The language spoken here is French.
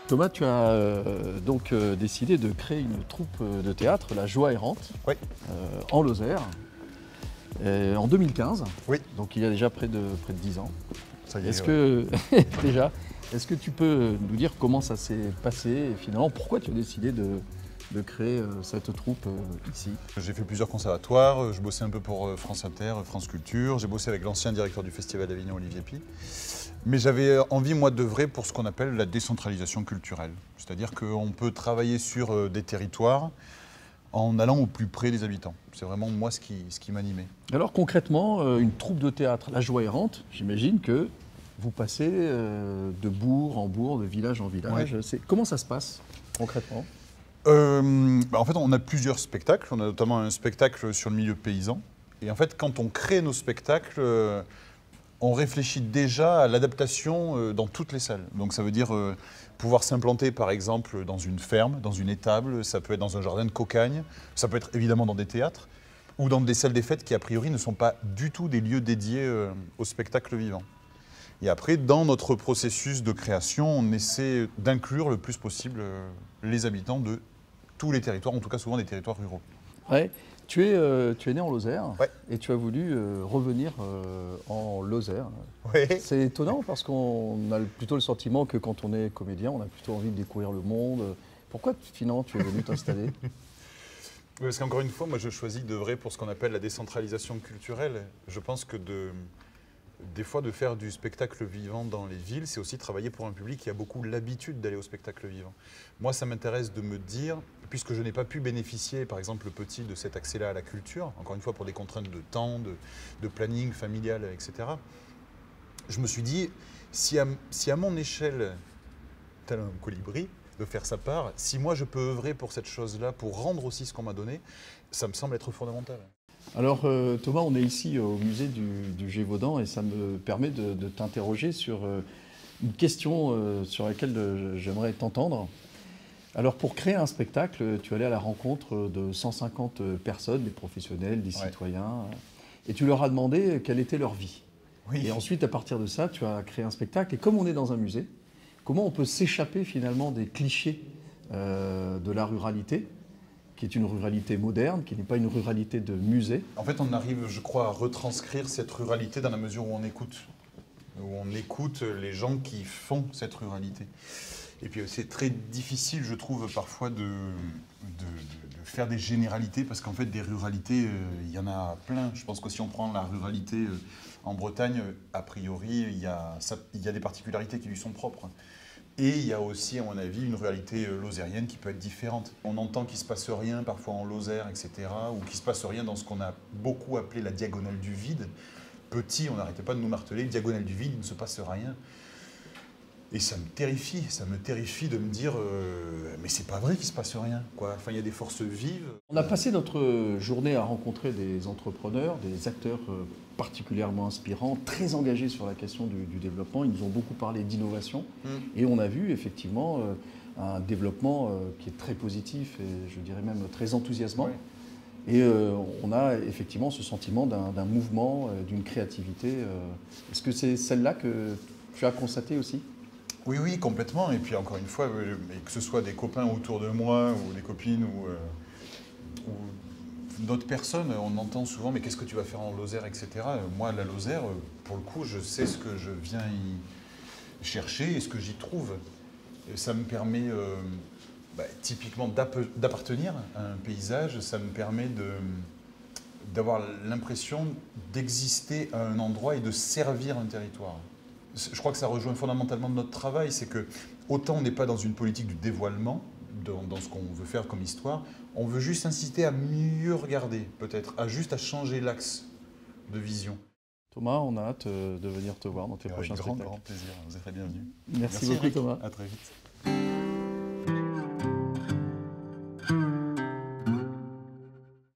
Thomas, tu as décidé de créer une troupe de théâtre, La Joie errante, Oui. en Lozère, en 2015. Oui. Donc il y a déjà près de 10 ans. Ça y est, Est-ce ouais. que, déjà, est-ce que tu peux nous dire comment ça s'est passé et finalement pourquoi tu as décidé de créer cette troupe ici? J'ai fait plusieurs conservatoires, je bossais un peu pour France Inter, France Culture, j'ai bossé avec l'ancien directeur du Festival d'Avignon, Olivier Pi. Mais j'avais envie, moi, d'œuvrer pour ce qu'on appelle la décentralisation culturelle. C'est-à-dire qu'on peut travailler sur des territoires en allant au plus près des habitants. C'est vraiment moi ce qui m'animait. Alors concrètement, une troupe de théâtre, La Joie errante, j'imagine que vous passez de bourg en bourg, de village en village. Oui. Comment ça se passe concrètement? En fait, on a plusieurs spectacles. On a notamment un spectacle sur le milieu paysan. Et en fait, quand on crée nos spectacles, on réfléchit déjà à l'adaptation dans toutes les salles. Donc ça veut dire pouvoir s'implanter par exemple dans une ferme, dans une étable, ça peut être dans un jardin de cocagne, ça peut être évidemment dans des théâtres ou dans des salles des fêtes qui a priori ne sont pas du tout des lieux dédiés au spectacle vivant. Et après, dans notre processus de création, on essaie d'inclure le plus possible les habitants de tous les territoires, en tout cas souvent des territoires ruraux. Ouais. Tu es né en Lozère, Ouais. et tu as voulu revenir en Lozère. Ouais. C'est étonnant parce qu'on a plutôt le sentiment que quand on est comédien, on a plutôt envie de découvrir le monde. Pourquoi finalement tu es venu t'installer? Parce qu'encore une fois, moi je choisis d'œuvrer pour ce qu'on appelle la décentralisation culturelle. Je pense que des fois de faire du spectacle vivant dans les villes, c'est aussi travailler pour un public qui a beaucoup l'habitude d'aller au spectacle vivant. Moi, ça m'intéresse de me dire, puisque je n'ai pas pu bénéficier, par exemple, petit, de cet accès-là à la culture, encore une fois pour des contraintes de temps, de planning familial, etc. Je me suis dit, si à mon échelle, tel un colibri, de faire sa part, si moi je peux œuvrer pour cette chose-là, pour rendre aussi ce qu'on m'a donné, ça me semble être fondamental. Alors Thomas, on est ici au musée du Gévaudan et ça me permet de t'interroger sur une question sur laquelle j'aimerais t'entendre. Alors pour créer un spectacle, tu allais à la rencontre de 150 personnes, des professionnels, des citoyens, et tu leur as demandé quelle était leur vie. Oui. Et ensuite, à partir de ça, tu as créé un spectacle. Et comme on est dans un musée, comment on peut s'échapper finalement des clichés de la ruralité, qui est une ruralité moderne, qui n'est pas une ruralité de musée? En fait, on arrive, je crois, à retranscrire cette ruralité dans la mesure où on écoute les gens qui font cette ruralité. Et puis c'est très difficile, je trouve, parfois de faire des généralités, parce qu'en fait, des ruralités, il y en a plein. Je pense que si on prend la ruralité en Bretagne, a priori, il y a des particularités qui lui sont propres. Et il y a aussi, à mon avis, une ruralité lozérienne qui peut être différente. On entend qu'il ne se passe rien parfois en Lozère, etc., ou qu'il ne se passe rien dans ce qu'on a beaucoup appelé la diagonale du vide. Petit, on n'arrêtait pas de nous marteler, diagonale du vide, il ne se passe rien. Et ça me terrifie de me dire mais c'est pas vrai qu'il se passe rien, quoi. Enfin, il y a des forces vives. On a passé notre journée à rencontrer des entrepreneurs, des acteurs particulièrement inspirants, très engagés sur la question du développement. Ils nous ont beaucoup parlé d'innovation et on a vu effectivement un développement qui est très positif et je dirais même très enthousiasmant. Ouais. Et on a effectivement ce sentiment d'un mouvement, d'une créativité. Est-ce que c'est celle-là que tu as constaté aussi? Oui, oui, complètement. Et puis encore une fois, que ce soit des copains autour de moi ou des copines ou d'autres personnes, on entend souvent « mais qu'est-ce que tu vas faire en Lozère ?» etc. Moi, la Lozère, pour le coup, je sais ce que je viens y chercher et ce que j'y trouve. Et ça me permet typiquement d'appartenir à un paysage, ça me permet d'avoir l'impression d'exister à un endroit et de servir un territoire. Je crois que ça rejoint fondamentalement notre travail, c'est que autant on n'est pas dans une politique du dévoilement, dans ce qu'on veut faire comme histoire, on veut juste inciter à mieux regarder, peut-être, à changer l'axe de vision. Thomas, on a hâte de venir te voir dans tes prochains spectacles. Avec grand plaisir, vous êtes très bienvenus. Merci beaucoup Eric. Thomas. À très vite.